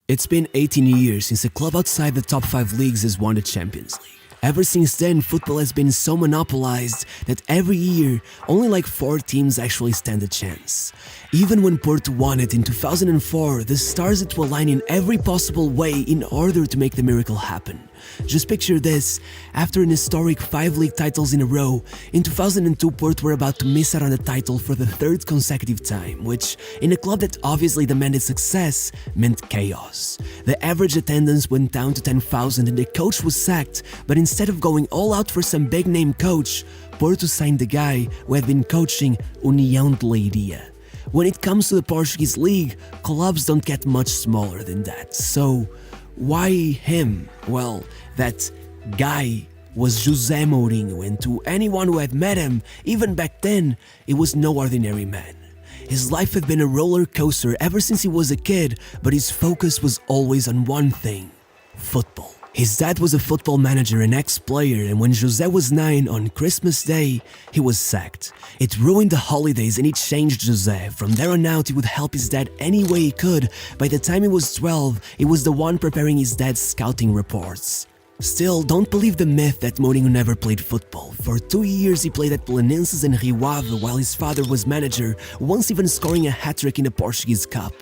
It's been 18 years since a club outside the top 5 leagues has won the Champions League. Ever since then, football has been so monopolized that every year, only like 4 teams actually stand a chance. Even when Porto won it in 2004, the stars had to align in every possible way in order to make the miracle happen. Just picture this: after an historic 5 league titles in a row, in 2002 Porto were about to miss out on the title for the 3rd consecutive time, which, in a club that obviously demanded success, meant chaos. The average attendance went down to 10,000 and the coach was sacked, but instead of going all out for some big name coach, Porto signed the guy who had been coaching União de Leiria. When it comes to the Portuguese league, clubs don't get much smaller than that, so why him? Well, that guy was José Mourinho, and to anyone who had met him, even back then, it was no ordinary man. His life had been a roller coaster ever since he was a kid, but his focus was always on one thing: football. His dad was a football manager and ex-player, and when José was 9 on Christmas Day, he was sacked. It ruined the holidays and it changed José. From there on out, he would help his dad any way he could. By the time he was 12, he was the one preparing his dad's scouting reports. Still, don't believe the myth that Mourinho never played football. For 2 years he played at Belenenses and Rio Ave while his father was manager, once even scoring a hat-trick in the Portuguese Cup.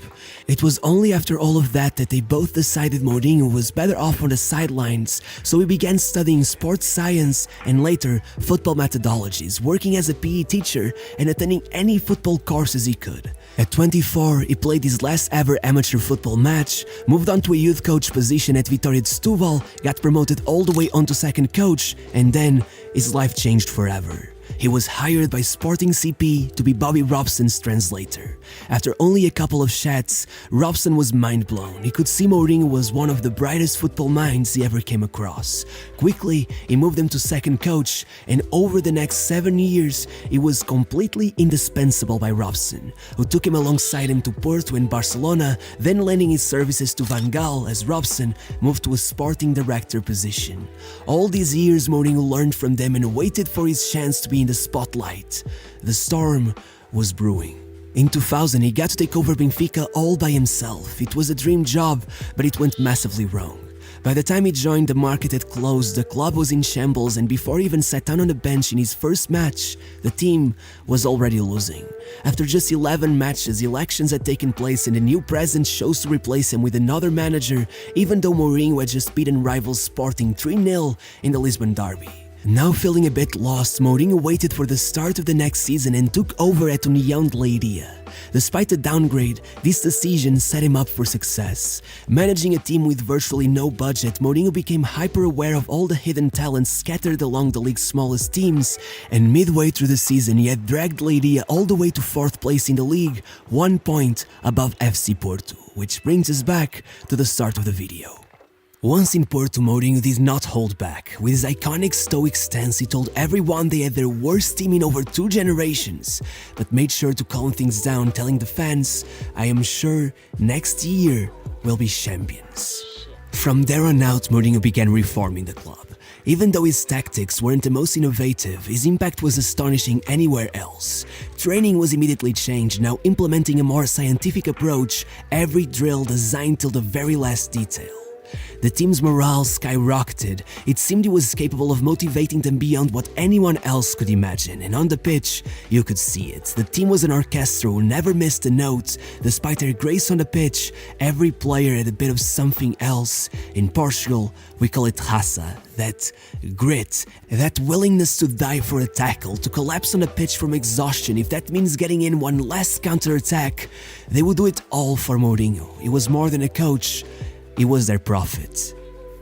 It was only after all of that they both decided Mourinho was better off on the sidelines, so he began studying sports science and later football methodologies, working as a PE teacher and attending any football courses he could. At 24, he played his last ever amateur football match, moved on to a youth coach position at Vitória de Setúbal, got promoted all the way onto second coach, and then his life changed forever. He was hired by Sporting CP to be Bobby Robson's translator. After only a couple of chats, Robson was mind-blown. He could see Mourinho was one of the brightest football minds he ever came across. Quickly, he moved him to second coach, and over the next 7 years, he was completely indispensable by Robson, who took him alongside him to Porto and Barcelona, then lending his services to Van Gaal as Robson moved to a sporting director position. All these years, Mourinho learned from them and waited for his chance to be in the spotlight. The storm was brewing. In 2000, he got to take over Benfica all by himself. It was a dream job, but it went massively wrong. By the time he joined, the market had closed, the club was in shambles, and before he even sat down on the bench in his first match, the team was already losing. After just 11 matches, elections had taken place and a new president chose to replace him with another manager, even though Mourinho had just beaten rivals Sporting 3-0 in the Lisbon derby. Now feeling a bit lost, Mourinho waited for the start of the next season and took over at União de Leiria. Despite the downgrade, this decision set him up for success. Managing a team with virtually no budget, Mourinho became hyper-aware of all the hidden talents scattered along the league's smallest teams, and midway through the season he had dragged Leiria all the way to 4th place in the league, 1 point above FC Porto, which brings us back to the start of the video. Once in Porto, Mourinho did not hold back. With his iconic stoic stance, he told everyone they had their worst team in over 2 generations, but made sure to calm things down, telling the fans, "I am sure next year we'll be champions." From there on out, Mourinho began reforming the club. Even though his tactics weren't the most innovative, his impact was astonishing anywhere else. Training was immediately changed, now implementing a more scientific approach, every drill designed till the very last detail. The team's morale skyrocketed. It seemed he was capable of motivating them beyond what anyone else could imagine, and on the pitch, you could see it. The team was an orchestra who never missed a note. Despite their grace on the pitch, every player had a bit of something else. In Portugal, we call it raça, that grit, that willingness to die for a tackle, to collapse on the pitch from exhaustion if that means getting in one last counter-attack. They would do it all for Mourinho. He was more than a coach. He was their prophet.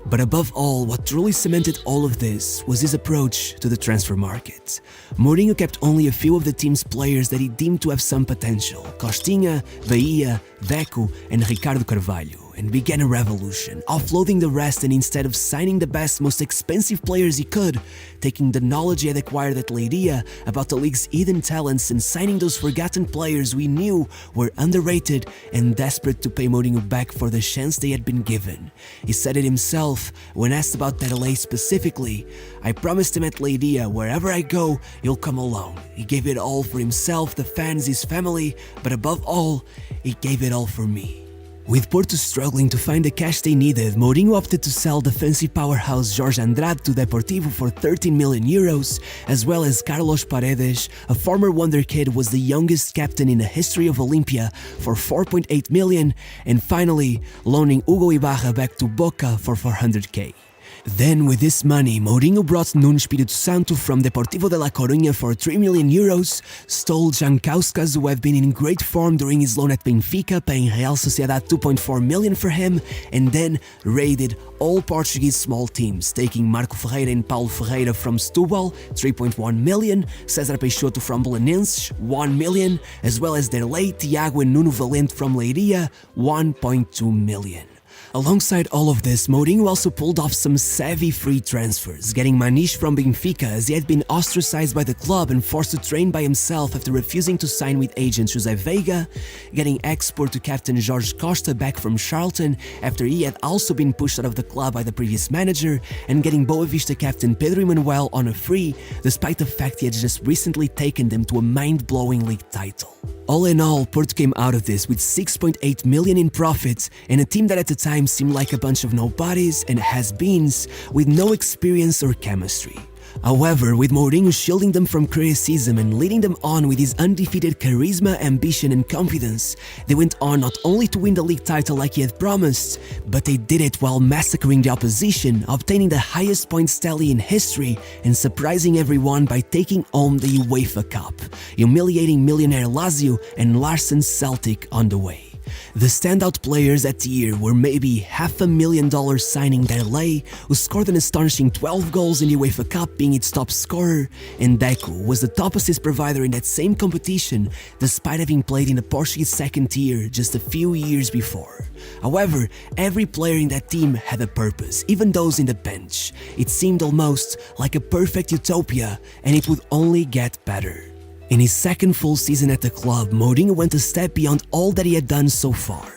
But above all, what truly cemented all of this was his approach to the transfer market. Mourinho kept only a few of the team's players that he deemed to have some potential: Costinha, Bahia, Deco, and Ricardo Carvalho, and began a revolution, offloading the rest, and instead of signing the best, most expensive players he could, taking the knowledge he had acquired at Leiria about the league's hidden talents and signing those forgotten players we knew were underrated and desperate to pay Mourinho back for the chance they had been given. He said it himself when asked about Derlei specifically: "I promised him at Leiria, wherever I go, he'll come along." He gave it all for himself, the fans, his family, but above all, he gave it all for me. With Porto struggling to find the cash they needed, Mourinho opted to sell defensive powerhouse Jorge Andrade to Deportivo for 13 million euros, as well as Carlos Paredes, a former wonder kid, was the youngest captain in the history of Olympia, for 4.8 million, and finally loaning Hugo Ibarra back to Boca for 400k. Then, with this money, Mourinho brought Nuno Espírito Santo from Deportivo de La Coruña for 3 million euros, stole Jan Kauskas, who have been in great form during his loan at Benfica, paying Real Sociedad 2.4 million for him, and then raided all Portuguese small teams, taking Marco Ferreira and Paulo Ferreira from Setúbal, 3.1 million, César Peixoto from Belenenses, 1 million, as well as Derlei, Thiago and Nuno Valente from Leiria, 1.2 million. Alongside all of this, Mourinho also pulled off some savvy free transfers, getting Maniche from Benfica as he had been ostracized by the club and forced to train by himself after refusing to sign with agent José Veiga, getting ex-Porto captain Jorge Costa back from Charlton after he had also been pushed out of the club by the previous manager, and getting Boa Vista captain Pedro Emanuel on a free, despite the fact he had just recently taken them to a mind-blowing league title. All in all, Porto came out of this with 6.8 million in profits and a team that at the time seemed like a bunch of nobodies and has-beens with no experience or chemistry. However, with Mourinho shielding them from criticism and leading them on with his undefeated charisma, ambition and confidence, they went on not only to win the league title like he had promised, but they did it while massacring the opposition, obtaining the highest points tally in history and surprising everyone by taking home the UEFA Cup, humiliating millionaire Lazio and Larsen's Celtic on the way. The standout players that year were maybe $500,000 signing Derlei, who scored an astonishing 12 goals in the UEFA Cup, being its top scorer, and Deco was the top assist provider in that same competition, despite having played in the Portuguese second tier just a few years before. However, every player in that team had a purpose, even those in the bench. It seemed almost like a perfect utopia, and it would only get better. In his second full season at the club, Mourinho went a step beyond all that he had done so far.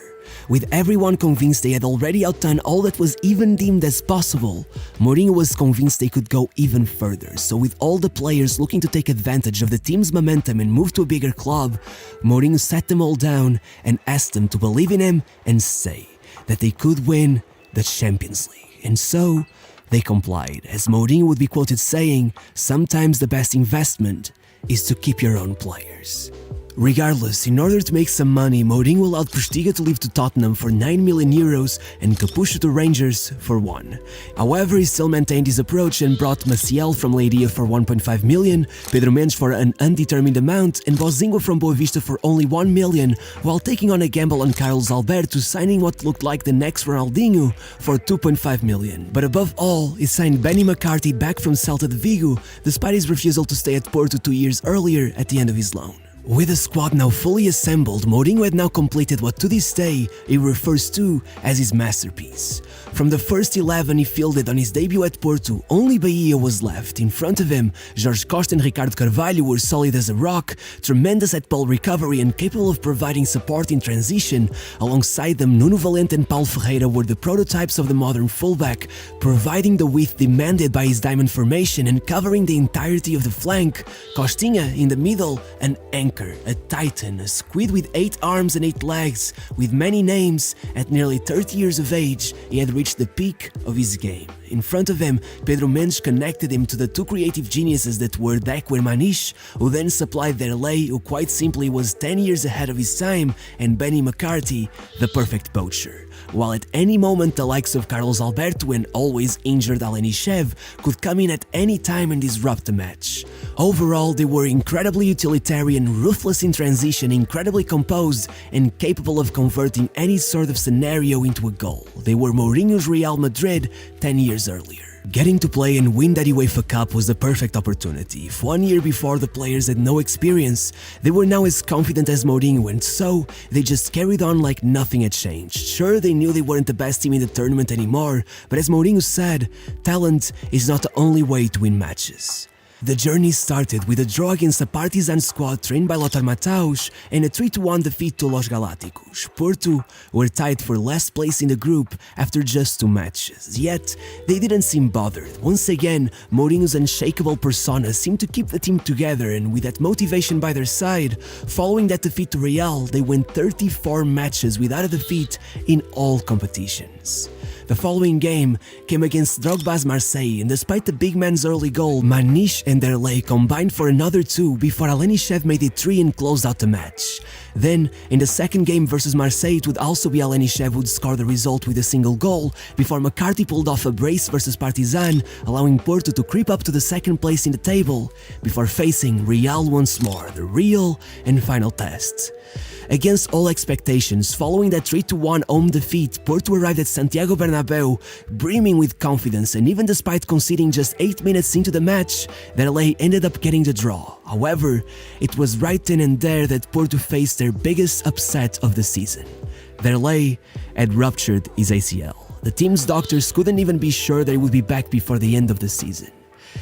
With everyone convinced they had already outdone all that was even deemed as possible, Mourinho was convinced they could go even further. So with all the players looking to take advantage of the team's momentum and move to a bigger club, Mourinho sat them all down and asked them to believe in him and say that they could win the Champions League. And so they complied, as Mourinho would be quoted saying, "Sometimes the best investment is to keep your own players." Regardless, in order to make some money, Mourinho allowed Postiga to leave to Tottenham for 9 million euros and Capuscio to Rangers for 1. However, he still maintained his approach and brought Maciel from Leiria for 1.5 million, Pedro Mendes for an undetermined amount, and Bozingo from Boa Vista for only 1 million, while taking on a gamble on Carlos Alberto, signing what looked like the next Ronaldinho for 2.5 million. But above all, he signed Benny McCarthy back from Celta de Vigo, despite his refusal to stay at Porto 2 years earlier at the end of his loan. With the squad now fully assembled, Mourinho had now completed what to this day he refers to as his masterpiece. From the first 11 he fielded on his debut at Porto, only Bahia was left. In front of him, Jorge Costa and Ricardo Carvalho were solid as a rock, tremendous at ball recovery and capable of providing support in transition. Alongside them, Nuno Valente and Paulo Ferreira were the prototypes of the modern fullback, providing the width demanded by his diamond formation and covering the entirety of the flank. Costinha in the middle, an anchor, a titan, a squid with 8 arms and 8 legs, with many names. At nearly 30 years of age, he had reached the peak of his game. In front of him, Pedro Mendes connected him to the two creative geniuses that were Deco and Maniche, who then supplied Derlei, who quite simply was 10 years ahead of his time, and Benny McCarthy, the perfect poacher. While at any moment the likes of Carlos Alberto and always injured Alenichev could come in at any time and disrupt the match. Overall, they were incredibly utilitarian, ruthless in transition, incredibly composed, and capable of converting any sort of scenario into a goal. They were Mourinho's Real Madrid 10 years earlier. Getting to play and win that UEFA Cup was the perfect opportunity. If 1 year before the players had no experience, they were now as confident as Mourinho, and so they just carried on like nothing had changed. Sure, they knew they weren't the best team in the tournament anymore, but as Mourinho said, talent is not the only way to win matches. The journey started with a draw against a Partizan squad trained by Lothar Matthaus and a 3-1 defeat to Los Galácticos. Porto were tied for last place in the group after just 2 matches, yet they didn't seem bothered. Once again, Mourinho's unshakable persona seemed to keep the team together, and with that motivation by their side, following that defeat to Real, they won 34 matches without a defeat in all competitions. The following game came against Drogba's Marseille, and despite the big man's early goal, Maniche and Derlei combined for another 2 before Alenichev made it 3 and closed out the match. Then, in the second game versus Marseille, it would also be Alenichev who would score the result with a single goal, before McCarthy pulled off a brace versus Partizan, allowing Porto to creep up to the second place in the table, before facing Real once more, the real and final test. Against all expectations, following that 3-1 home defeat, Porto arrived at Santiago Bernabeu brimming with confidence, and even despite conceding just 8 minutes into the match, Derlei ended up getting the draw. However, it was right then and there that Porto faced their biggest upset of the season. Derlei had ruptured his ACL. The team's doctors couldn't even be sure that he would be back before the end of the season.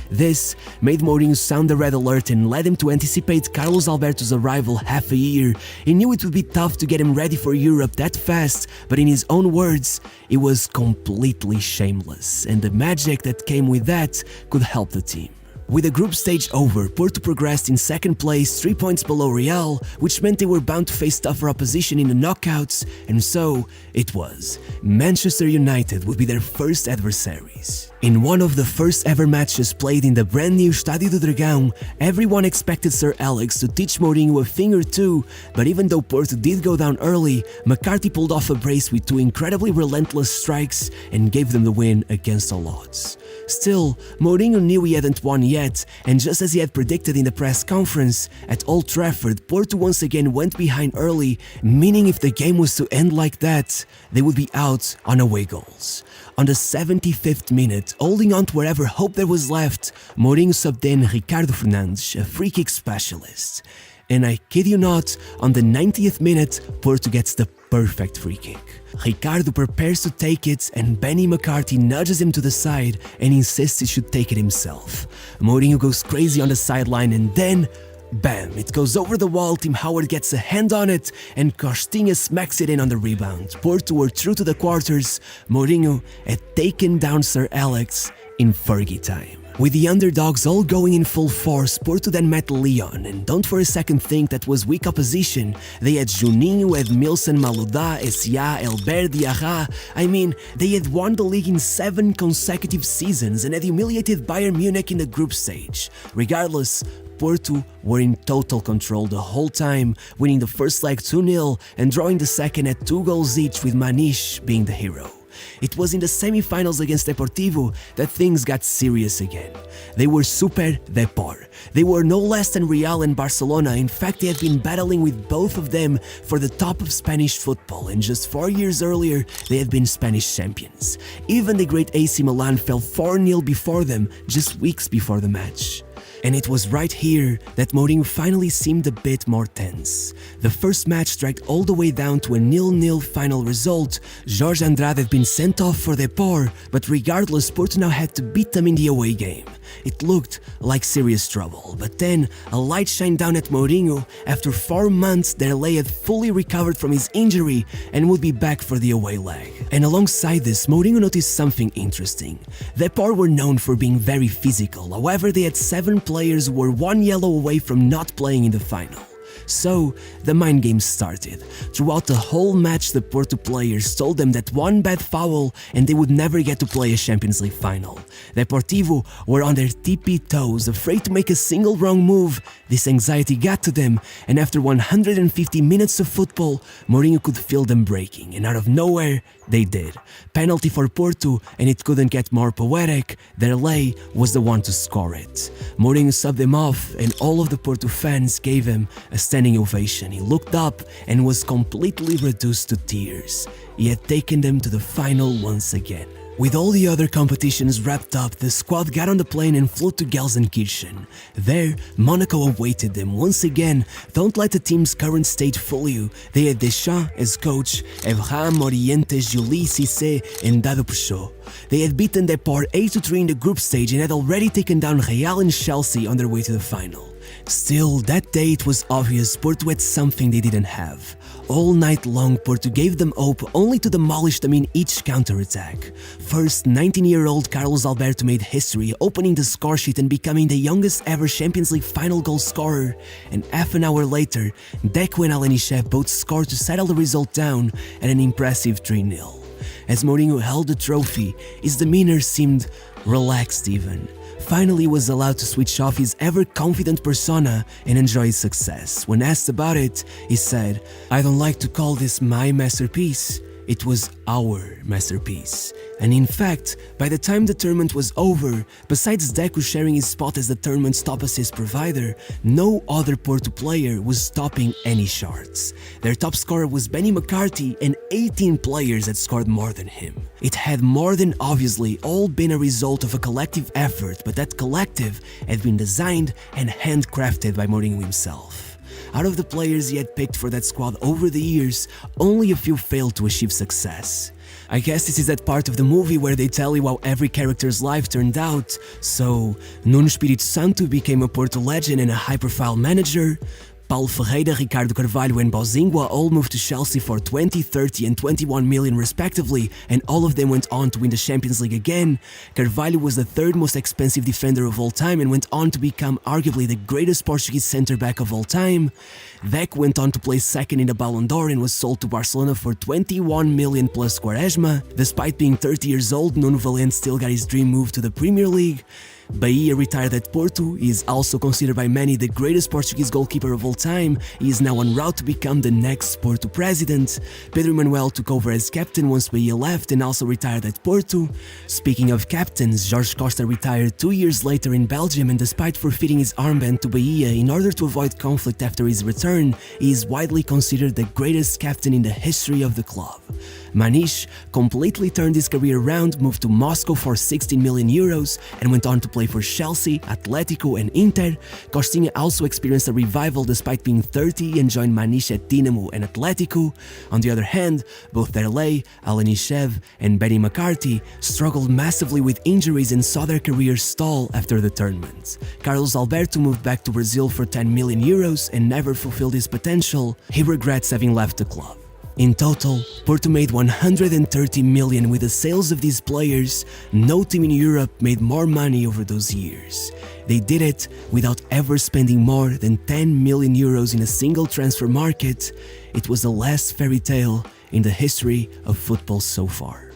This made Mourinho sound the red alert and led him to anticipate Carlos Alberto's arrival half a year. He knew it would be tough to get him ready for Europe that fast, but in his own words, it was completely shameless, and the magic that came with that could help the team. With the group stage over, Porto progressed in second place, 3 points below Real, which meant they were bound to face tougher opposition in the knockouts, and so it was. Manchester United would be their first adversaries. In one of the first ever matches played in the brand new Estádio do Dragão, everyone expected Sir Alex to teach Mourinho a thing or two, but even though Porto did go down early, McCarthy pulled off a brace with 2 incredibly relentless strikes and gave them the win against all odds. Still, Mourinho knew he hadn't won yet, and just as he had predicted in the press conference, at Old Trafford, Porto once again went behind early, meaning if the game was to end like that, they would be out on away goals. On the 75th minute, holding on to whatever hope there was left, Mourinho subbed in Ricardo Fernandes, a free kick specialist. And I kid you not, on the 90th minute, Porto gets the perfect free kick. Ricardo prepares to take it, and Benny McCarthy nudges him to the side and insists he should take it himself. Mourinho goes crazy on the sideline, and then bam, it goes over the wall, Tim Howard gets a hand on it, and Costinha smacks it in on the rebound. Porto were through to the quarters. Mourinho had taken down Sir Alex in Fergie time. With the underdogs all going in full force, Porto then met Lyon, and don't for a second think that was weak opposition. They had Juninho, Edmilson, Malouda, Essia, Elber, Diarra. I mean, they had won the league in 7 consecutive seasons and had humiliated Bayern Munich in the group stage. Regardless, Porto were in total control the whole time, winning the first leg 2-0 and drawing the second at 2 goals each, with Maniche being the hero. It was in the semi-finals against Deportivo that things got serious again. They were Super Depor. They were no less than Real and Barcelona. In fact, they had been battling with both of them for the top of Spanish football, and just 4 years earlier, they had been Spanish champions. Even the great AC Milan fell 4-0 before them just weeks before the match. And it was right here that Mourinho finally seemed a bit more tense. The first match dragged all the way down to a 0-0 final result. Jorge Andrade had been sent off for Depor, but regardless, Porto now had to beat them in the away game. It looked like serious trouble, but then a light shined down at Mourinho. After 4 months, Derlei had fully recovered from his injury and would be back for the away leg. And alongside this, Mourinho noticed something interesting. Depor were known for being very physical, however they had 7 players who were 1 yellow away from not playing in the final. So, the mind game started. Throughout the whole match, the Porto players told them that 1 bad foul and they would never get to play a Champions League final. Deportivo were on their tippy toes, afraid to make a single wrong move. This anxiety got to them, and after 150 minutes of football, Mourinho could feel them breaking, and out of nowhere, they did. Penalty for Porto, and it couldn't get more poetic. Derlei was the one to score it. Mourinho subbed him off, and all of the Porto fans gave him a standing ovation. He looked up and was completely reduced to tears. He had taken them to the final once again. With all the other competitions wrapped up, the squad got on the plane and flew to Gelsenkirchen. There, Monaco awaited them. Once again, don't let the team's current state fool you. They had Deschamps as coach, Evra, Morientes, Julie, Cissé, and Dado Peugeot. They had beaten Depart 8-3 in the group stage and had already taken down Real and Chelsea on their way to the final. Still, that day it was obvious Porto had something they didn't have. All night long, Porto gave them hope only to demolish them in each counter-attack. First, 19-year-old Carlos Alberto made history, opening the score sheet and becoming the youngest ever Champions League final goal scorer. And half an hour later, Deco and Alenichev both scored to settle the result down at an impressive 3-0. As Mourinho held the trophy, his demeanor seemed relaxed even. Finally was allowed to switch off his ever-confident persona and enjoy his success. When asked about it, he said, "I don't like to call this my masterpiece. It was our masterpiece." And in fact, by the time the tournament was over, besides Deco sharing his spot as the tournament's top assist provider, no other Porto player was topping any charts. Their top scorer was Benny McCarthy, and 18 players had scored more than him. It had more than obviously all been a result of a collective effort, but that collective had been designed and handcrafted by Mourinho himself. Out of the players he had picked for that squad over the years, only a few failed to achieve success. I guess this is that part of the movie where they tell you how every character's life turned out. So, Nuno Espírito Santo became a Porto legend and a high-profile manager. Paulo Ferreira, Ricardo Carvalho and Bozingua all moved to Chelsea for 20, 30 and 21 million respectively, and all of them went on to win the Champions League again. Carvalho was the third most expensive defender of all time and went on to become arguably the greatest Portuguese centre-back of all time. Deco went on to place second in the Ballon d'Or and was sold to Barcelona for 21 million plus Quaresma. Despite being 30 years old, Nuno Valente still got his dream move to the Premier League. Bahia retired at Porto. He is also considered by many the greatest Portuguese goalkeeper of all time. He is now en route to become the next Porto president. Pedro Manuel took over as captain once Bahia left and also retired at Porto. Speaking of captains, Jorge Costa retired 2 years later in Belgium, and despite forfeiting his armband to Bahia in order to avoid conflict after his return, he is widely considered the greatest captain in the history of the club. Maniche completely turned his career around, moved to Moscow for 16 million euros and went on to play for Chelsea, Atletico and Inter. Costinha also experienced a revival despite being 30 and joined Maniche at Dinamo and Atletico. On the other hand, both Derlei, Alenichev and Benny McCarthy struggled massively with injuries and saw their careers stall after the tournament. Carlos Alberto moved back to Brazil for 10 million euros and never fulfilled his potential. He regrets having left the club. In total, Porto made 130 million with the sales of these players. No team in Europe made more money over those years. They did it without ever spending more than 10 million euros in a single transfer market. It was the last fairy tale in the history of football so far.